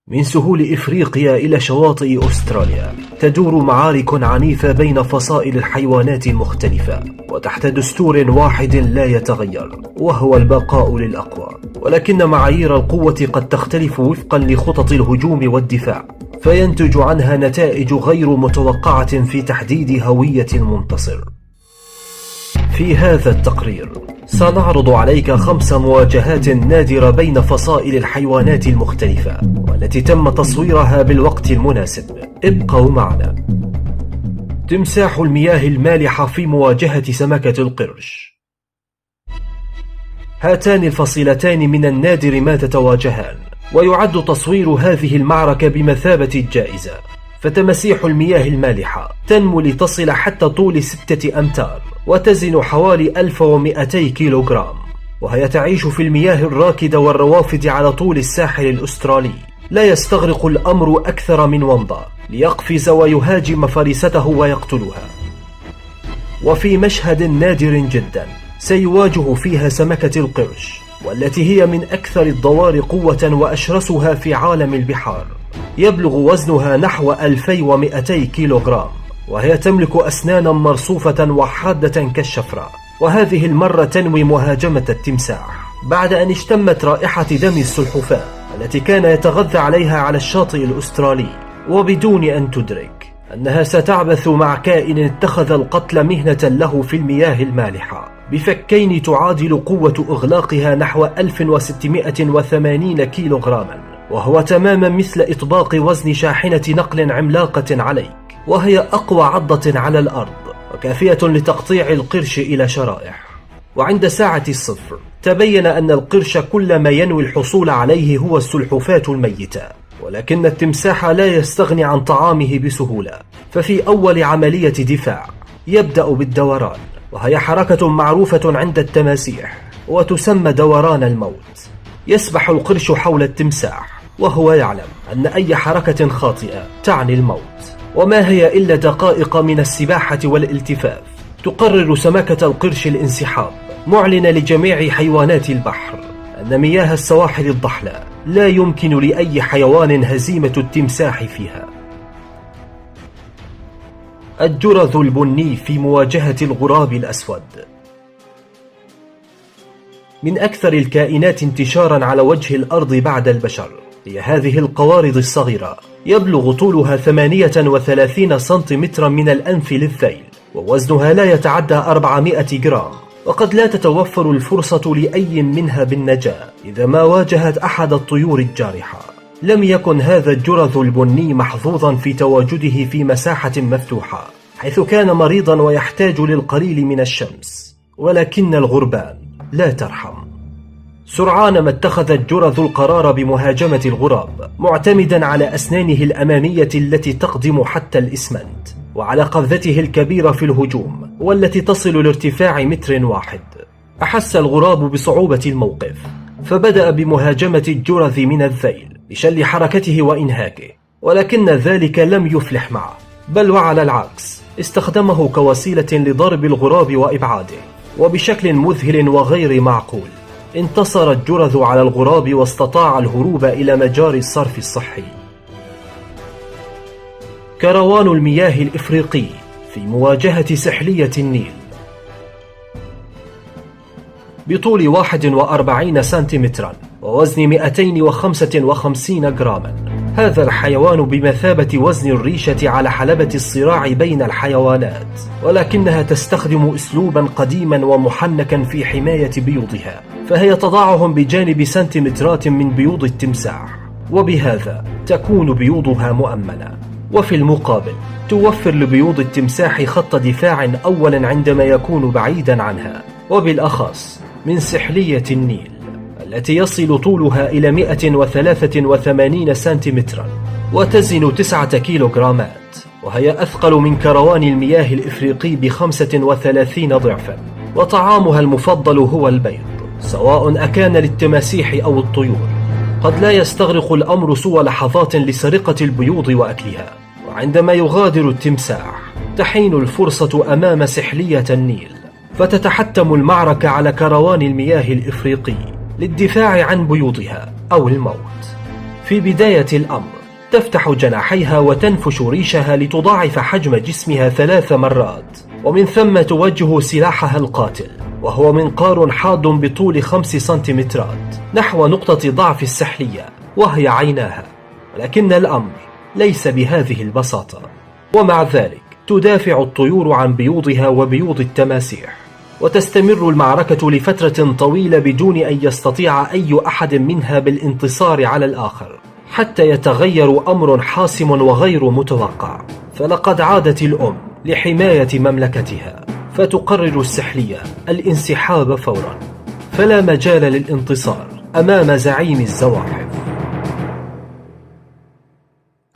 من سهول إفريقيا إلى شواطئ أستراليا تدور معارك عنيفة بين فصائل الحيوانات المختلفة، وتحت دستور واحد لا يتغير، وهو البقاء للأقوى. ولكن معايير القوة قد تختلف وفقا لخطط الهجوم والدفاع، فينتج عنها نتائج غير متوقعة في تحديد هوية المنتصر. في هذا التقرير سنعرض عليك 5 مواجهات نادرة بين فصائل الحيوانات المختلفة، والتي تم تصويرها بالوقت المناسب. ابقوا معنا. تمساح المياه المالحة في مواجهة سمكة القرش. هاتان الفصيلتان من النادر ما تتواجهان، ويعد تصوير هذه المعركة بمثابة الجائزة. فتماسيح المياه المالحة تنمو لتصل حتى طول 6 أمتار، وتزن حوالي 1200 كيلوغرام، وهي تعيش في المياه الراكدة والروافد على طول الساحل الأسترالي. لا يستغرق الأمر أكثر من ومضة ليقفز ويهاجم فريسته ويقتلها. وفي مشهد نادر جدا سيواجه فيها سمكة القرش، والتي هي من أكثر الضوار قوة وأشرسها في عالم البحار. يبلغ وزنها نحو 2200 كيلوغرام، وهي تملك أسنانا مرصوفة وحادة كالشفرة. وهذه المرة تنوي مهاجمة التمساح بعد أن اشتمت رائحة دم السلحفاة التي كان يتغذى عليها على الشاطئ الأسترالي، وبدون أن تدرك أنها ستعبث مع كائن اتخذ القتل مهنة له في المياه المالحة، بفكين تعادل قوة إغلاقها نحو 1680 كيلوغراما، وهو تماما مثل إطباق وزن شاحنة نقل عملاقة عليك. وهي أقوى عضة على الأرض، وكافية لتقطيع القرش إلى شرائح. وعند ساعة الصفر تبين أن القرش كل ما ينوي الحصول عليه هو السلحفاة الميتة، ولكن التمساح لا يستغني عن طعامه بسهولة. ففي أول عملية دفاع يبدأ بالدوران، وهي حركة معروفة عند التماسيح وتسمى دوران الموت. يسبح القرش حول التمساح، وهو يعلم أن أي حركة خاطئة تعني الموت. وما هي إلا دقائق من السباحة والالتفاف تقرر سمكة القرش الانسحاب، معلنة لجميع حيوانات البحر أن مياه السواحل الضحلة لا يمكن لأي حيوان هزيمة التمساح فيها. الجرذ البني في مواجهة الغراب الأسود. من أكثر الكائنات انتشارا على وجه الأرض بعد البشر هي هذه القوارض الصغيرة. يبلغ طولها 38 سنتيمترا من الأنف للذيل، ووزنها لا يتعدى 400 جرام. وقد لا تتوفر الفرصة لأي منها بالنجاة إذا ما واجهت أحد الطيور الجارحة. لم يكن هذا الجرذ البني محظوظا في تواجده في مساحة مفتوحة، حيث كان مريضا ويحتاج للقليل من الشمس. ولكن الغربان لا ترحم. سرعان ما اتخذ الجرذ القرار بمهاجمة الغراب، معتمدا على أسنانه الأمامية التي تقدم حتى الإسمنت، وعلى قفزته الكبيرة في الهجوم والتي تصل لارتفاع 1 متر. أحس الغراب بصعوبة الموقف، فبدأ بمهاجمة الجرذ من الذيل بشل حركته وإنهاكه. ولكن ذلك لم يفلح معه، بل وعلى العكس استخدمه كوسيلة لضرب الغراب وإبعاده. وبشكل مذهل وغير معقول انتصر الجرذ على الغراب، واستطاع الهروب إلى مجاري الصرف الصحي. كروان المياه الإفريقي في مواجهة سحلية النيل. بطول 41 سنتيمترا ووزن 255 جراما، هذا الحيوان بمثابة وزن الريشة على حلبة الصراع بين الحيوانات، ولكنها تستخدم أسلوبا قديما ومحنكا في حماية بيوضها، فهي تضعهم بجانب سنتيمترات من بيوض التمساح، وبهذا تكون بيوضها مؤمنة. وفي المقابل توفر لبيوض التمساح خط دفاع أولا عندما يكون بعيدا عنها، وبالأخص من سحلية النيل التي يصل طولها إلى 183 سنتيمترا وتزن 9 كيلوغرامات، وهي أثقل من كروان المياه الإفريقي ب35 ضعفا. وطعامها المفضل هو البيض، سواء أكان للتماسيح أو الطيور. قد لا يستغرق الأمر سوى لحظات لسرقة البيوض وأكلها، وعندما يغادر التمساح تحين الفرصة أمام سحلية النيل، فتتحتم المعركة على كروان المياه الإفريقي للدفاع عن بيوضها أو الموت. في في بداية الأمر تفتح جناحيها وتنفش ريشها لتضاعف حجم جسمها 3 مرات، ومن ثم توجه سلاحها القاتل، وهو منقار حاد بطول 5 سنتيمترات نحو نقطة ضعف السحلية وهي عيناها. ولكن الأمر ليس بهذه البساطة، ومع ذلك تدافع الطيور عن بيوضها وبيوض التماسيح، وتستمر المعركة لفترة طويلة بدون أن يستطيع أي أحد منها بالانتصار على الآخر، حتى يتغير أمر حاسم وغير متوقع. فلقد عادت الأم لحماية مملكتها، فتقرر السحلية الانسحاب فورا، فلا مجال للانتصار أمام زعيم الزواحف.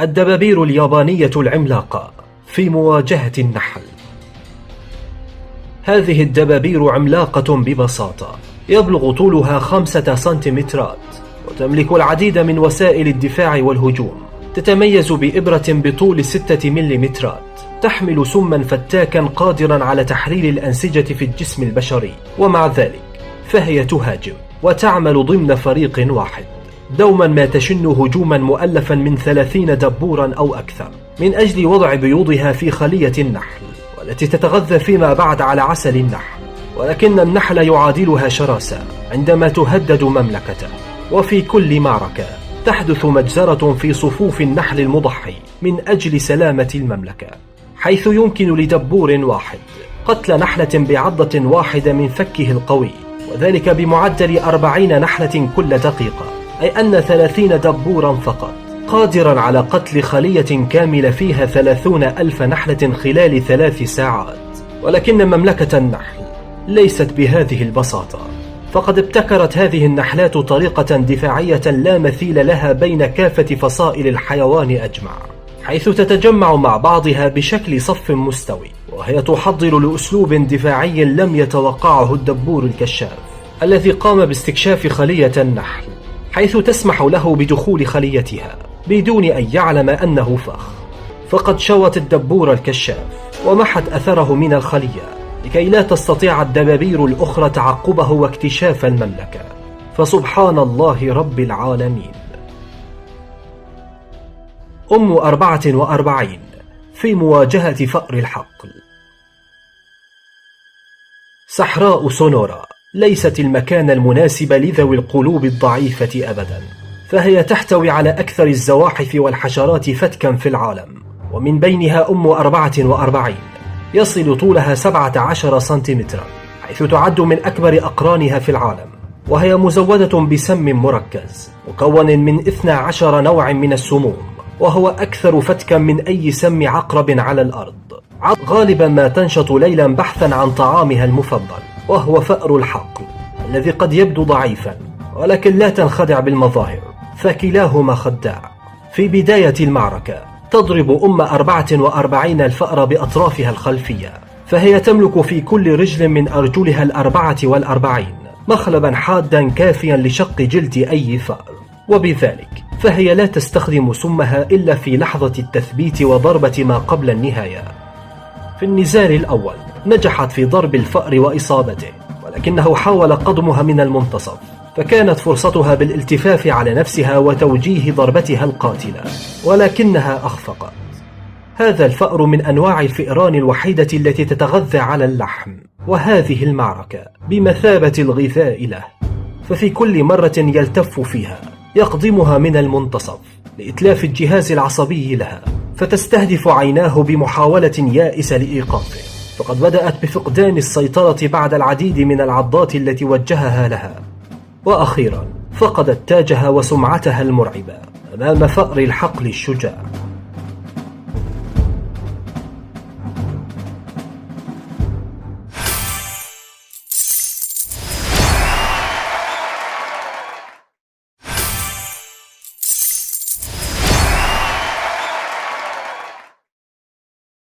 الدبابير اليابانية العملاقة في مواجهة النحل. هذه الدبابير عملاقة ببساطة، يبلغ طولها 5 سنتيمترات، وتملك العديد من وسائل الدفاع والهجوم. تتميز بإبرة بطول 6 مليمترات تحمل سما فتاكا قادرا على تحرير الأنسجة في الجسم البشري، ومع ذلك فهي تهاجم وتعمل ضمن فريق واحد، دوما ما تشن هجوما مؤلفا من 30 دبورا أو أكثر، من أجل وضع بيوضها في خلية النحل، والتي تتغذى فيما بعد على عسل النحل. ولكن النحل يعادلها شراسة عندما تهدد مملكته، وفي كل معركة تحدث مجزرة في صفوف النحل المضحي من أجل سلامة المملكة، حيث يمكن لدبور واحد قتل نحلة بعضة واحدة من فكه القوي، وذلك بمعدل 40 نحلة كل دقيقة، أي أن 30 دبورا فقط قادرا على قتل خلية كاملة فيها 30,000 نحلة خلال 3 ساعات. ولكن مملكة النحل ليست بهذه البساطة، فقد ابتكرت هذه النحلات طريقة دفاعية لا مثيل لها بين كافة فصائل الحيوان أجمع، حيث تتجمع مع بعضها بشكل صف مستوي، وهي تحضر لأسلوب دفاعي لم يتوقعه الدبور الكشاف الذي قام باستكشاف خلية النحل، حيث تسمح له بدخول خليتها بدون أن يعلم أنه فخ. فقد شوت الدبور الكشاف ومحت أثره من الخلية لكي لا تستطيع الدبابير الأخرى تعقبه واكتشاف المملكة. فسبحان الله رب العالمين. أم 44 في مواجهة فأر الحقل. صحراء سونورا ليست المكان المناسب لذوي القلوب الضعيفة أبدا، فهي تحتوي على أكثر الزواحف والحشرات فتكا في العالم، ومن بينها أم 44 يصل طولها 17 سنتيمترا، حيث تعد من أكبر أقرانها في العالم، وهي مزودة بسم مركز مكون من 12 نوع من السموم، وهو أكثر فتكا من أي سم عقرب على الأرض. غالبا ما تنشط ليلا بحثا عن طعامها المفضل، وهو فأر الحقل الذي قد يبدو ضعيفا، ولكن لا تنخدع بالمظاهر، فكلاهما خداع. في بداية المعركة تضرب أم 44 الفأر بأطرافها الخلفية، فهي تملك في كل رجل من أرجلها 44 مخلبا حادا كافيا لشق جلد أي فأر، وبذلك فهي لا تستخدم سمها إلا في لحظة التثبيت وضربة ما قبل النهاية. في النزال الأول نجحت في ضرب الفأر وإصابته، ولكنه حاول قضمها من المنتصف، فكانت فرصتها بالالتفاف على نفسها وتوجيه ضربتها القاتلة، ولكنها أخفقت. هذا الفأر من أنواع الفئران الوحيدة التي تتغذى على اللحم، وهذه المعركة بمثابة الغذاء له، ففي كل مرة يلتف فيها يقضمها من المنتصف لإتلاف الجهاز العصبي لها، فتستهدف عيناه بمحاولة يائسة لإيقافه، فقد بدأت بفقدان السيطرة بعد العديد من العضات التي وجهها لها، وأخيرا فقدت تاجها وسمعتها المرعبة أمام فأر الحقل الشجاع.